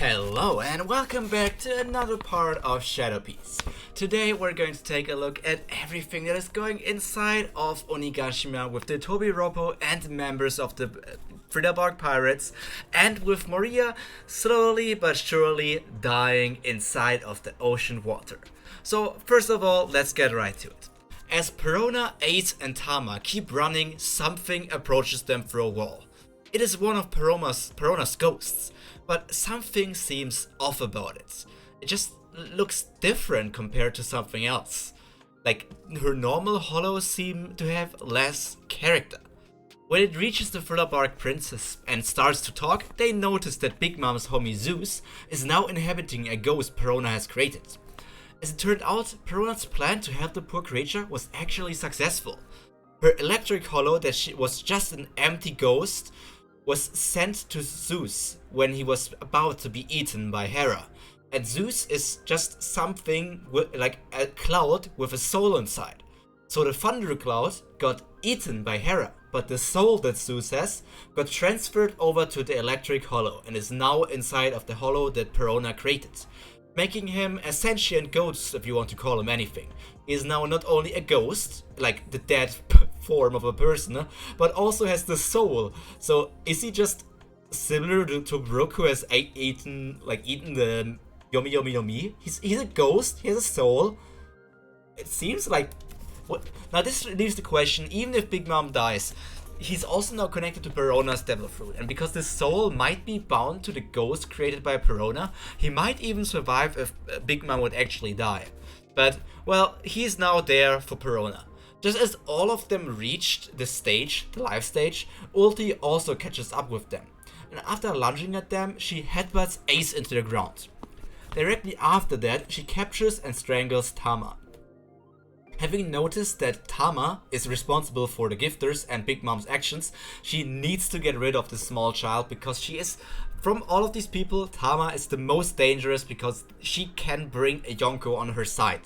Hello and welcome back to another part of Shadow Piece. Today we're going to take a look at everything that is going inside of Onigashima with the Tobiroppo and members of the Strawhat Pirates, and with Maria slowly but surely dying inside of the ocean water. So first of all, let's get right to it. As Perona, Ace and Tama keep running, something approaches them through a wall. It is one of Perona's ghosts, but something seems off about it. It just looks different compared to something else. Like, her normal hollows seem to have less character. When it reaches the Thriller princess and starts to talk, they notice that Big Mom's homie Zeus is now inhabiting a ghost Perona has created. As it turned out, Perona's plan to help the poor creature was actually successful. Her electric hollow that was just an empty ghost was sent to Zeus when he was about to be eaten by Hera. And Zeus is just something like a cloud with a soul inside. So the Thunder Cloud got eaten by Hera, but the soul that Zeus has got transferred over to the electric hollow and is now inside of the hollow that Perona created, making him a sentient ghost, if you want to call him anything. He is now not only a ghost, like the dead form of a person, but also has the soul. So is he just similar to Brook, who has eaten the Yomi Yomi Yomi? He's a ghost, he has a soul. It seems like... What? Now this leaves the question, even if Big Mom dies, he's also now connected to Perona's Devil Fruit, and because the soul might be bound to the ghost created by Perona, he might even survive if Big Mom would actually die. But, well, he's now there for Perona. Just as all of them reached the stage, the life stage, Ulti also catches up with them. And after lunging at them, she headbutts Ace into the ground. Directly after that, she captures and strangles Tama. Having noticed that Tama is responsible for the gifters and Big Mom's actions, she needs to get rid of the small child because she is, from all of these people, Tama is the most dangerous because she can bring a Yonko on her side.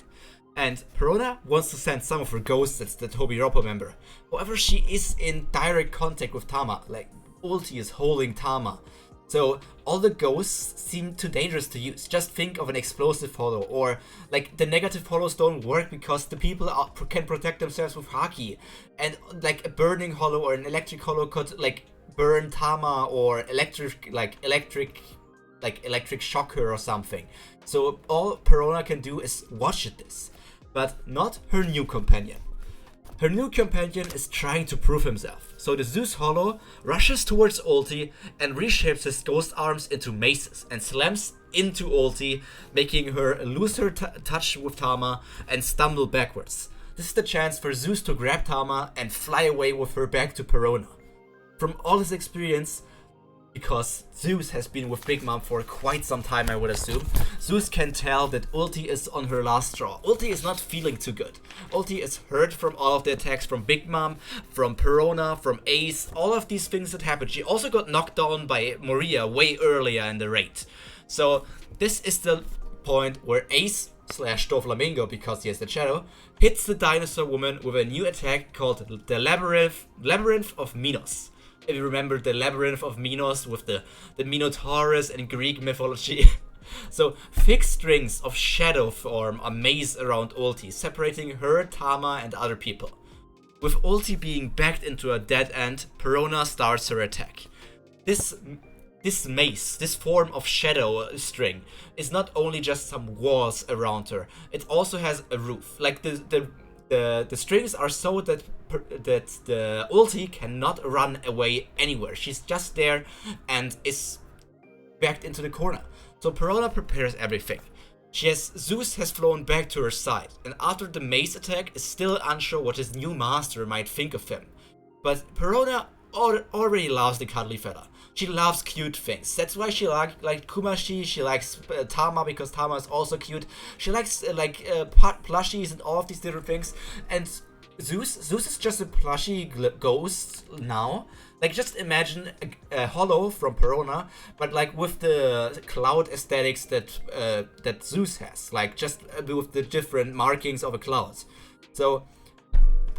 And Perona wants to send some of her ghosts as the Tobiroppo member. However, she is in direct contact with Tama, like Ulti is holding Tama. So all the ghosts seem too dangerous to use. Just think of an explosive hollow, or like the negative hollows don't work because the people can protect themselves with haki, and like a burning hollow or an electric hollow could like burn Tama or electric shock her or something. So all Perona can do is watch this, but not her new companion. Her new companion is trying to prove himself, so the Zeus Hollow rushes towards Ulti and reshapes his ghost arms into maces and slams into Ulti, making her lose her touch with Tama and stumble backwards. This is the chance for Zeus to grab Tama and fly away with her back to Perona. From all his experience, because Zeus has been with Big Mom for quite some time, I would assume, Zeus can tell that Ulti is on her last straw. Ulti is not feeling too good. Ulti is hurt from all of the attacks from Big Mom, from Perona, from Ace, all of these things that happened. She also got knocked down by Maria way earlier in the raid. So this is the point where Ace / Doflamingo, because he has the shadow, hits the dinosaur woman with a new attack called the Labyrinth of Minos. If you remember the Labyrinth of Minos with the Minotaurus in Greek mythology. So thick strings of shadow form a maze around Ulti, separating her, Tama and other people. With Ulti being backed into a dead end, Perona starts her attack. This maze, this form of shadow string, is not only just some walls around her, it also has a roof. Like the strings are so that the Ulti cannot run away anywhere. She's just there and is backed into the corner. So Perona prepares everything. Zeus has flown back to her side, and after the mace attack is still unsure what his new master might think of him. But Perona already loves the cuddly fella. She loves cute things. That's why she liked Kumashi. She likes Tama because Tama is also cute. She likes plushies and all of these different things. And Zeus is just a plushie ghost now. Like, just imagine a hollow from Perona, but like with the cloud aesthetics that Zeus has. Like, just with the different markings of a cloud. So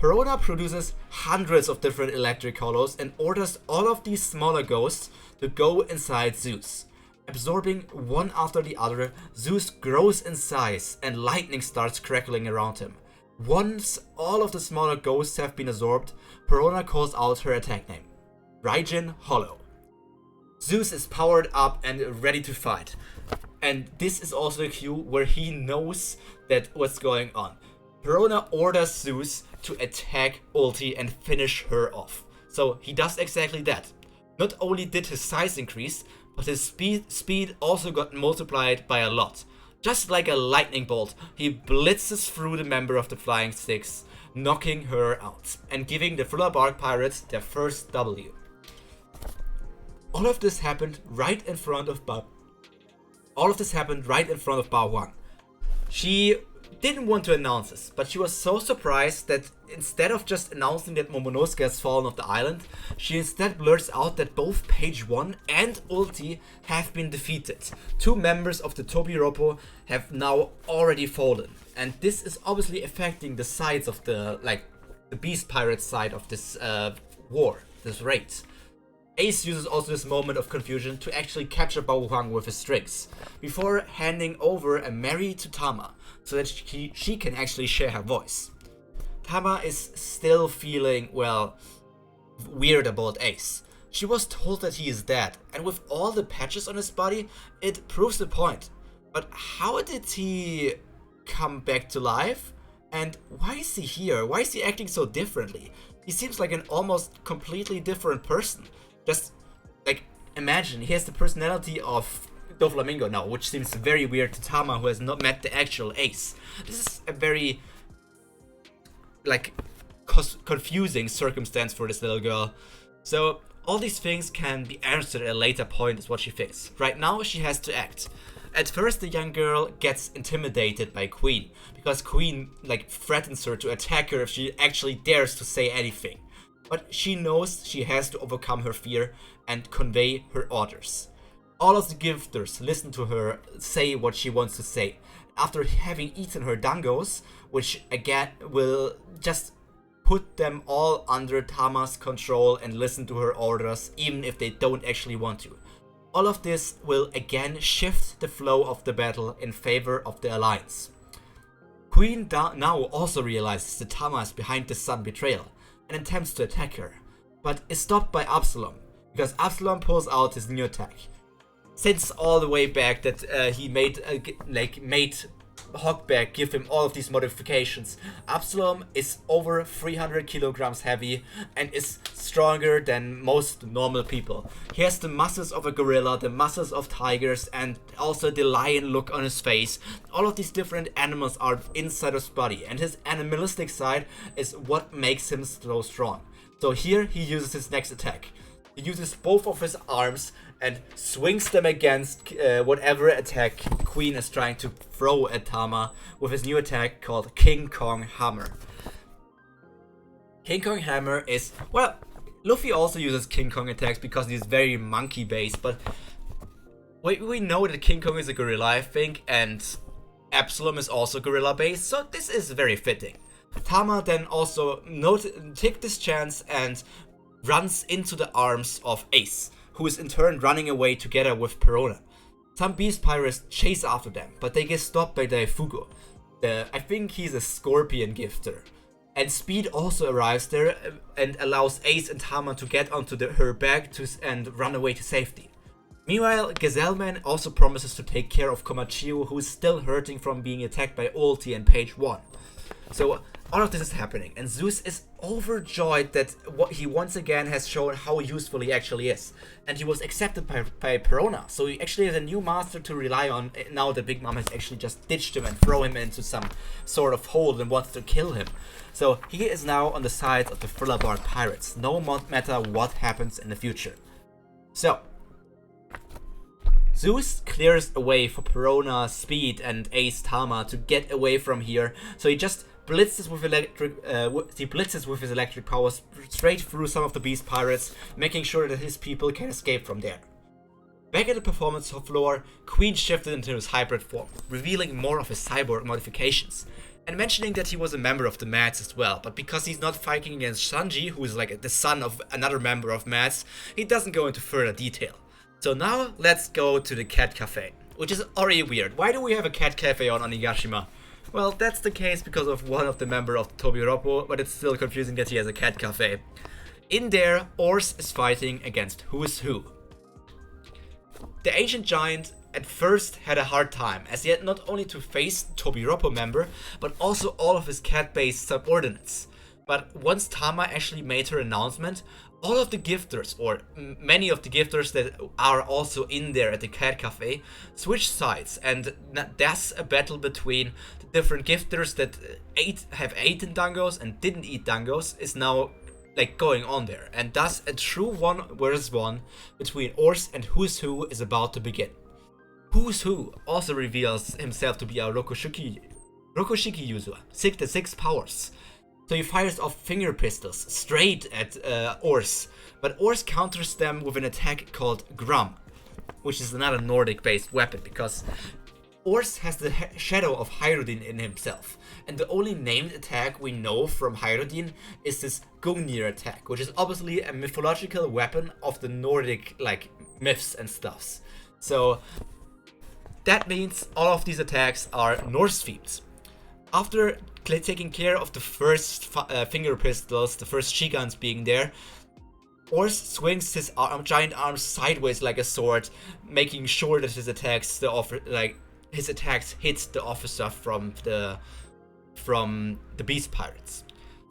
Perona produces hundreds of different electric hollows and orders all of these smaller ghosts to go inside Zeus. Absorbing one after the other, Zeus grows in size and lightning starts crackling around him. Once all of the smaller ghosts have been absorbed, Perona calls out her attack name, Raijin Hollow. Zeus is powered up and ready to fight. And this is also a cue where he knows that what's going on. Perona orders Zeus to attack Ulti and finish her off. So he does exactly that. Not only did his size increase, but his speed also got multiplied by a lot. Just like a lightning bolt, he blitzes through the member of the Flying Six, knocking her out and giving the Strawhat Pirates their first W. All of this happened right in front of Bao Huang. She didn't want to announce this, but she was so surprised that instead of just announcing that Momonosuke has fallen off the island, she instead blurts out that both Page 1 and Ulti have been defeated. Two members of the Tobiropo have now already fallen, and this is obviously affecting the sides of the Beast Pirate side of this war, this raid. Ace uses also this moment of confusion to actually capture Bao Huang with his strings, before handing over a Mary to Tama, so that she can actually share her voice. Tama is still feeling, well, weird about Ace. She was told that he is dead, and with all the patches on his body, it proves the point. But how did he come back to life? And why is he here? Why is he acting so differently? He seems like an almost completely different person. Just, like, imagine, he has the personality of Doflamingo now, which seems very weird to Tama, who has not met the actual Ace. This is a very, like, confusing circumstance for this little girl. So, all these things can be answered at a later point, is what she thinks. Right now, she has to act. At first, the young girl gets intimidated by Queen, because Queen, like, threatens her to attack her if she actually dares to say anything. But she knows she has to overcome her fear and convey her orders. All of the gifters listen to her say what she wants to say. After having eaten her dangos, which again will just put them all under Tama's control and listen to her orders, even if they don't actually want to. All of this will again shift the flow of the battle in favor of the Alliance. Queen now also realizes that Tama is behind the Sun betrayal and attempts to attack her, but is stopped by Absalom, because Absalom pulls out his new attack. Since all the way back that he made Hogback give him all of these modifications, Absalom is over 300 kilograms heavy and is stronger than most normal people. He has the muscles of a gorilla, the muscles of tigers, and also the lion look on his face. All of these different animals are inside his body, and his animalistic side is what makes him so strong. So here he uses his next attack. He uses both of his arms and swings them against whatever attack Queen is trying to throw at Tama with his new attack called King Kong Hammer. King Kong Hammer is, well, Luffy also uses King Kong attacks because he's very monkey based, but we know that King Kong is a gorilla, I think, and Absalom is also gorilla based, so this is very fitting. Tama then also take this chance and runs into the arms of Ace, who is in turn running away together with Perona. Some Beast Pirates chase after them, but they get stopped by Daifugo. I think he's a scorpion gifter. And Speed also arrives there and allows Ace and Tama to get onto her back and run away to safety. Meanwhile, Gazelleman also promises to take care of Komachiyo, who is still hurting from being attacked by Ulti and Page 1. So all of this is happening, and Zeus is overjoyed that he once again has shown how useful he actually is. And he was accepted by Perona, so he actually has a new master to rely on now that Big Mom has actually just ditched him and thrown him into some sort of hole and wants to kill him. So he is now on the side of the Strawhat Pirates, no matter what happens in the future. So Zeus clears a way for Perona, Speed, and Ace Tama to get away from here, so he just blitzes with his electric powers straight through some of the Beast Pirates, making sure that his people can escape from there. Back at the performance floor, Queen shifted into his hybrid form, revealing more of his cyborg modifications, and mentioning that he was a member of the Mads as well, but because he's not fighting against Sanji, who is like the son of another member of Mads, he doesn't go into further detail. So now let's go to the cat cafe, which is already weird. Why do we have a cat cafe on Onigashima? Well, that's the case because of one of the members of the Tobiroppo, but it's still confusing that he has a cat cafe. In there, Ors is fighting against Who's Who. The ancient giant at first had a hard time, as he had not only to face the Tobiroppo member, but also all of his cat-based subordinates. But once Tama actually made her announcement, all of the gifters, or many of the gifters that are also in there at the cat cafe, switched sides, and that's a battle between the different gifters that have eaten dangos and didn't eat dangos is now like going on there, and thus a true 1 versus 1 between Ors and Who's Who is about to begin. Who's Who also reveals himself to be a Rokoshiki user, the 6 powers. So he fires off finger pistols straight at Ors, but Ors counters them with an attack called Grum, which is another Nordic-based weapon, because Ors has the shadow of Hyrule in himself, and the only named attack we know from Hyrule is this Gungnir attack, which is obviously a mythological weapon of the Nordic like myths and stuffs. So that means all of these attacks are Norse themes. After taking care of the first finger pistols, the first Shiguns being there, Ors swings his giant arms sideways like a sword, making sure that his attacks hit the officer from the Beast Pirates.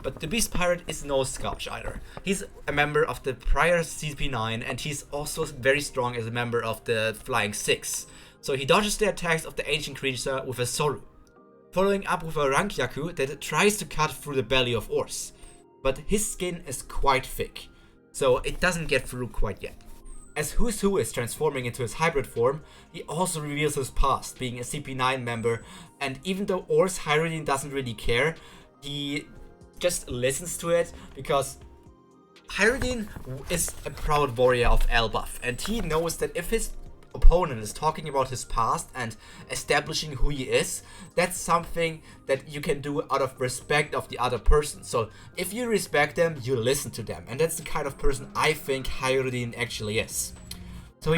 But the Beast Pirate is no slouch either. He's a member of the prior CP9, and he's also very strong as a member of the Flying Six. So he dodges the attacks of the ancient creature with a Soru, following up with a Rankyaku that tries to cut through the belly of Ors. But his skin is quite thick, so it doesn't get through quite yet. As Who's Who is transforming into his hybrid form, he also reveals his past, being a CP9 member, and even though Ors Hyrule doesn't really care, he just listens to it, because Hyrule is a proud warrior of Elbaf, and he knows that if his opponent is talking about his past and establishing who he is, that's something that you can do out of respect of the other person. So if you respect them, you listen to them, and that's the kind of person I think Hyrule actually is. So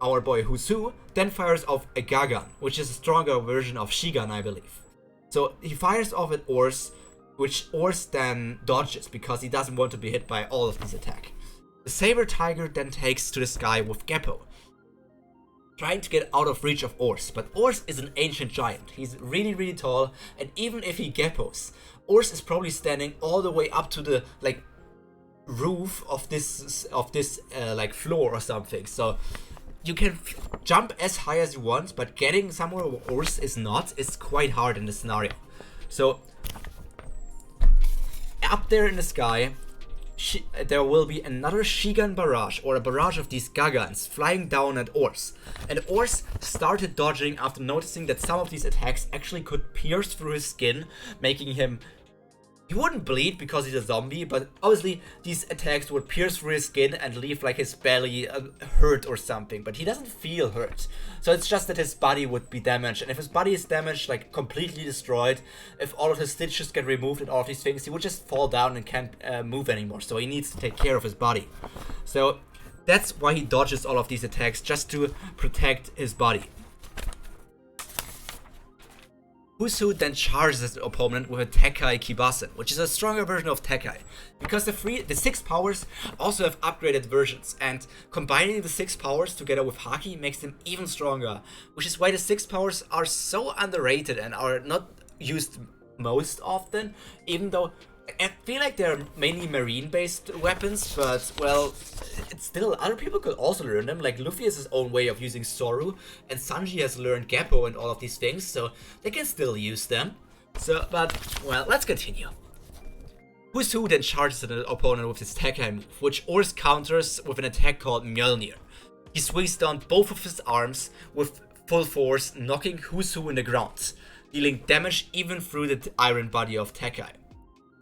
our boy Who's Who then fires off a Gagan, which is a stronger version of Shigan, I believe. So he fires off at Ors, which Ors then dodges because he doesn't want to be hit by all of these attacks. The Saber Tiger then takes to the sky with Geppo, trying to get out of reach of Ors, but Ors is an ancient giant. He's really tall, and even if he Geppos, Ors is probably standing all the way up to the roof of this floor or something. So you can jump as high as you want, but getting somewhere where Ors is not is quite hard in this scenario. So up there in the sky, there will be another Shigan barrage, or a barrage of these Gagans flying down at Ors. And Ors started dodging after noticing that some of these attacks actually could pierce through his skin, making him... He wouldn't bleed because he's a zombie, but obviously these attacks would pierce through his skin and leave like his belly hurt or something, but he doesn't feel hurt. So it's just that his body would be damaged, and if his body is damaged, like completely destroyed, if all of his stitches get removed and all of these things, he would just fall down and can't move anymore. So he needs to take care of his body. So that's why he dodges all of these attacks, just to protect his body. Who's Who then charges his opponent with a Tekai Kibasen, which is a stronger version of Tekai, because the 6 powers also have upgraded versions, and combining the 6 powers together with Haki makes them even stronger, which is why the 6 powers are so underrated and are not used most often, even though I feel like they're mainly marine-based weapons, but, well, it's still, other people could also learn them. Like, Luffy has his own way of using Soru, and Sanji has learned Geppo and all of these things, so they can still use them. So, but, well, let's continue. Who's Who then charges the opponent with his Tekai move, which Ors counters with an attack called Mjolnir. He swings down both of his arms with full force, knocking Who's Who in the ground, dealing damage even through the iron body of Tekai.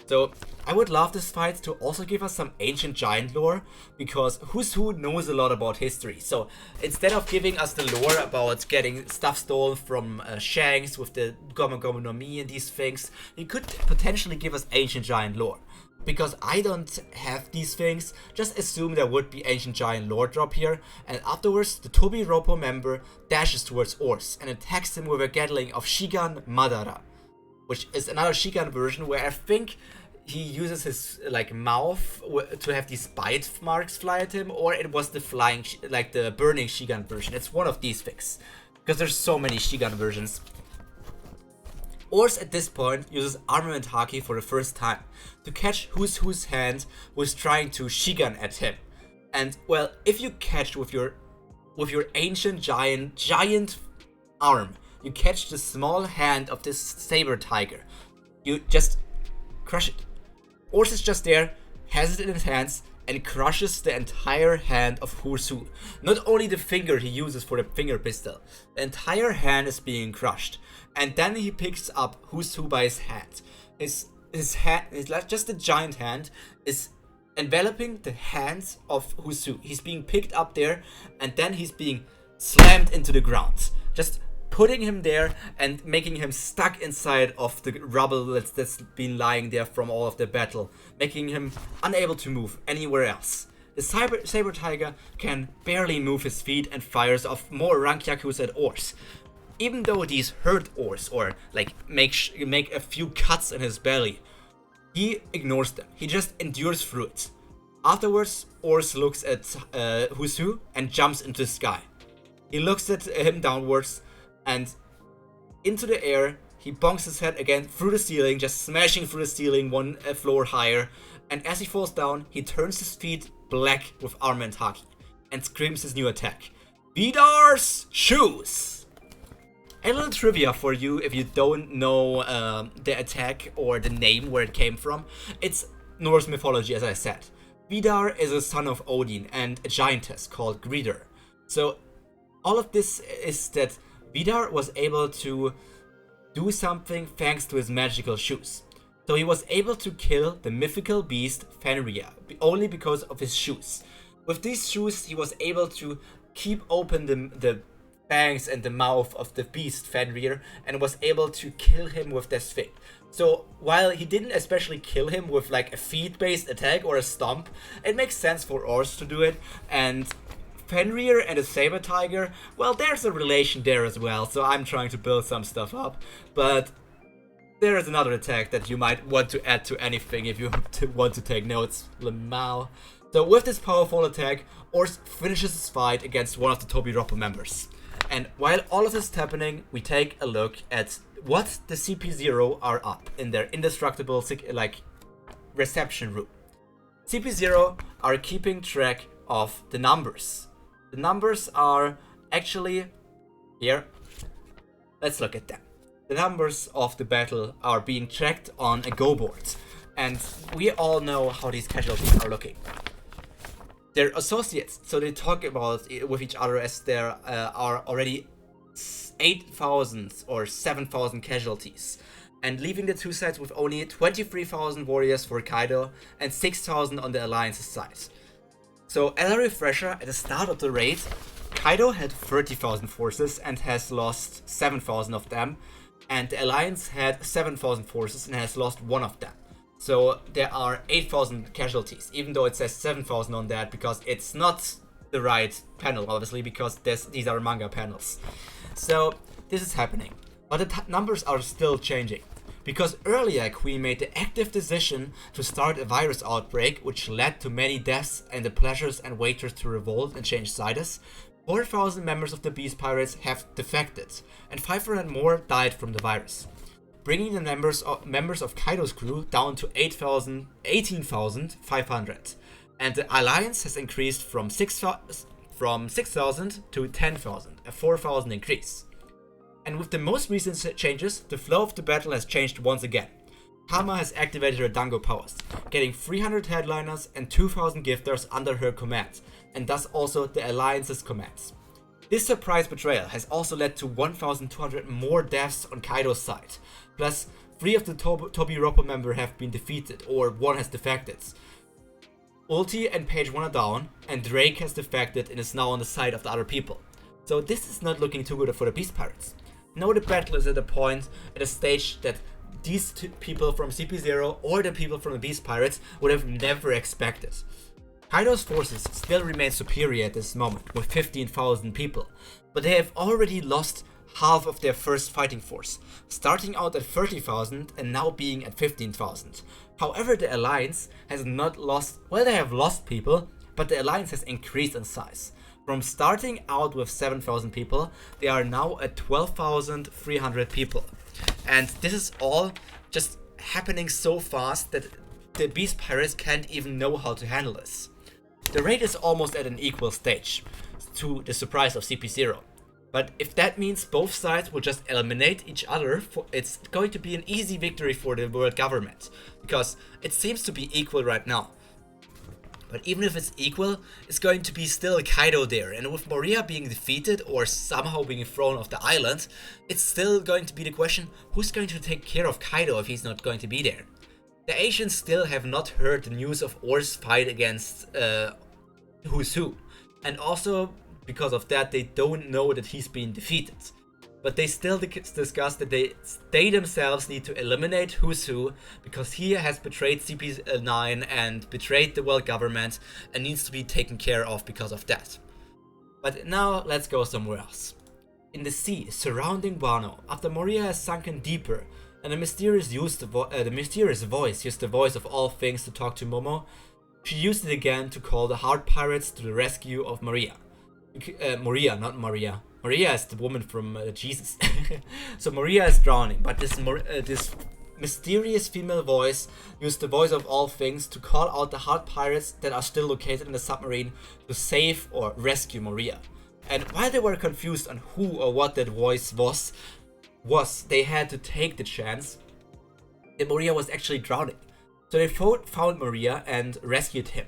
So, I would love this fight to also give us some ancient giant lore, because Who's Who knows a lot about history. So, instead of giving us the lore about getting stuff stolen from Shanks with the Gomu Gomu no Mi and these things, he could potentially give us ancient giant lore. because I don't have these things, just assume there would be Ancient Giant lore drop here, and afterwards the Tobi Roppo member dashes towards Ors and attacks him with a Gatling of Shigan Madara, which is another Shigan version where I think he uses his like mouth to have these bite marks fly at him, or it was the flying, like the burning Shigan version. It's one of these things, because there's so many Shigan versions. Ors at this point uses Armament Haki for the first time to catch whose hand was trying to Shigan at him. And well, if you catch with your ancient giant arm, you catch the small hand of this saber tiger, you just crush it. Ors is just there, has it in his hands, and crushes the entire hand of Who's-Who. Not only the finger he uses for the finger pistol, the entire hand is being crushed. And then he picks up Who's-Who by his hand. His hand, just a giant hand, is enveloping the hands of Who's-Who. He's being picked up there, and then he's being slammed into the ground. Just putting him there and making him stuck inside of the rubble that's been lying there from all of the battle, making him unable to move anywhere else. The saber tiger can barely move his feet and fires off more Rankyakus at Ors. Even though these hurt Ors, or like make a few cuts in his belly, he ignores them. He just endures through it. Afterwards, Ors looks at Who's-Who and jumps into the sky. He looks at him downwards, and into the air, he bonks his head again through the ceiling, just smashing through the ceiling one floor higher. And as he falls down, he turns his feet black with Armament Haki and screams his new attack: Vidar's Shoes! A little trivia for you if you don't know the attack or the name where it came from. It's Norse mythology, as I said. Vidar is a son of Odin and a giantess called Gridr. So all of this is that Vidar was able to do something thanks to his magical shoes. So he was able to kill the mythical beast Fenrir only because of his shoes. With these shoes, he was able to keep open the fangs and the mouth of the beast Fenrir and was able to kill him with this thing. So while he didn't especially kill him with like a feet-based attack or a stomp, it makes sense for Ors to do it. And Fenrir and a saber tiger, well, there's a relation there as well, so I'm trying to build some stuff up. But there is another attack that you might want to add to anything if you want to take notes. Lamau. So with this powerful attack, Ors finishes his fight against one of the Tobi Roppo members. And while all of this is happening, we take a look at what the CP0 are up in their indestructible reception room. CP0 are keeping track of the numbers. The numbers are actually here. Let's look at them. The numbers of the battle are being tracked on a go board, and we all know how these casualties are looking. They're associates, so they talk about it with each other as there are already 8,000 or 7,000 casualties, and leaving the two sides with only 23,000 warriors for Kaido and 6,000 on the Alliance's side. So as a refresher, at the start of the raid, Kaido had 30,000 forces and has lost 7,000 of them, and the Alliance had 7,000 forces and has lost 1 of them. So there are 8,000 casualties, even though it says 7,000 on that, because it's not the right panel, obviously, because these are manga panels. So this is happening, but the numbers are still changing. Because earlier Queen made the active decision to start a virus outbreak, which led to many deaths and the pleasures and waiters to revolt and change sides. 4,000 members of the Beast Pirates have defected, and 500 more died from the virus, bringing the members of Kaido's crew down to 18,500. And the Alliance has increased from 6,000 to 10,000, a 4,000 increase. And with the most recent changes, the flow of the battle has changed once again. Kama has activated her Dango powers, getting 300 headliners and 2,000 gifters under her command, and thus also the Alliance's commands. This surprise betrayal has also led to 1,200 more deaths on Kaido's side, plus 3 of the Tobi Roppo members have been defeated, or 1 has defected. Ulti and Page 1 are down, and Drake has defected and is now on the side of the other people. So this is not looking too good for the Beast Pirates. Now the battle is at a stage that these two people from CP0 or the people from the Beast Pirates would have never expected. Kaido's forces still remain superior at this moment with 15,000 people, but they have already lost half of their first fighting force, starting out at 30,000 and now being at 15,000. However, the alliance has not lost, well, they have lost people, but the alliance has increased in size. From starting out with 7,000 people, they are now at 12,300 people. And this is all just happening so fast that the Beast Pirates can't even know how to handle this. The raid is almost at an equal stage, to the surprise of CP0. But if that means both sides will just eliminate each other, it's going to be an easy victory for the world government, because it seems to be equal right now. But even if it's equal, it's going to be still Kaido there, and with Moria being defeated or somehow being thrown off the island, it's still going to be the question, who's going to take care of Kaido if he's not going to be there? The Asians still have not heard the news of Or's fight against Who's Who, and also because of that they don't know that he's been defeated. But they still discuss that they themselves need to eliminate Who's Who because he has betrayed CP9 and betrayed the world government and needs to be taken care of because of that. But now let's go somewhere else. In the sea surrounding Wano, after Moria has sunken deeper and the mysterious voice used the voice of all things to talk to Momo, she used it again to call the Heart Pirates to the rescue of Moria. Moria, not Maria. Maria is the woman from Jesus. So Moria is drowning, but this mysterious female voice used the voice of all things to call out the Heart Pirates that are still located in the submarine to save or rescue Moria. And while they were confused on who or what that voice was, they had to take the chance that Moria was actually drowning. So they found Moria and rescued him.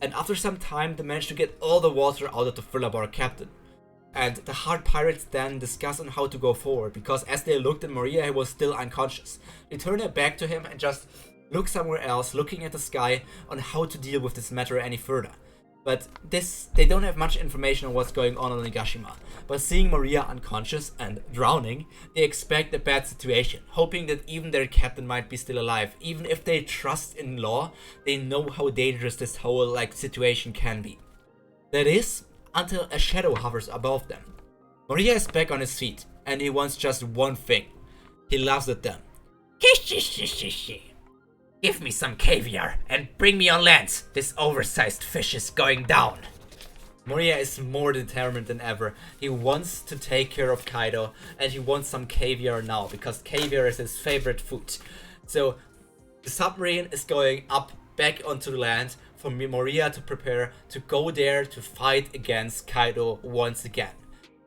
And after some time, they managed to get all the water out of the thriller bar captain. And the Heart Pirates then discussed on how to go forward, because as they looked at Moria, he was still unconscious. They turned their back to him and just looked somewhere else, looking at the sky on how to deal with this matter any further. But they don't have much information on what's going on Onigashima. But seeing Moria unconscious and drowning, they expect a bad situation, hoping that even their captain might be still alive. Even if they trust in law, they know how dangerous this whole situation can be. That is, until a shadow hovers above them. Moria is back on his feet, and he wants just one thing. He laughs at them. Give me some caviar and bring me on land. This oversized fish is going down. Moria is more determined than ever. He wants to take care of Kaido and he wants some caviar now because caviar is his favorite food. So the submarine is going up back onto the land for Moria to prepare to go there to fight against Kaido once again.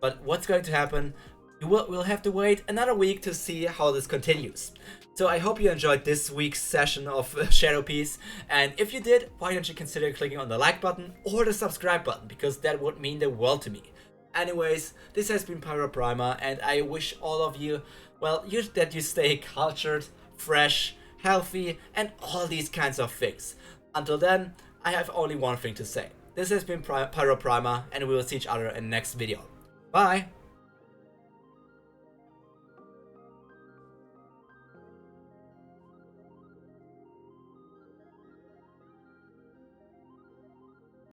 But what's going to happen? We'll have to wait another week to see how this continues. So I hope you enjoyed this week's session of Shadow Piece, and if you did, why don't you consider clicking on the like button or the subscribe button, because that would mean the world to me. Anyways, this has been Pyro Prima, and I wish all of you, well, that you stay cultured, fresh, healthy, and all these kinds of things. Until then, I have only one thing to say. This has been Pyro Prima, and we will see each other in the next video. Bye!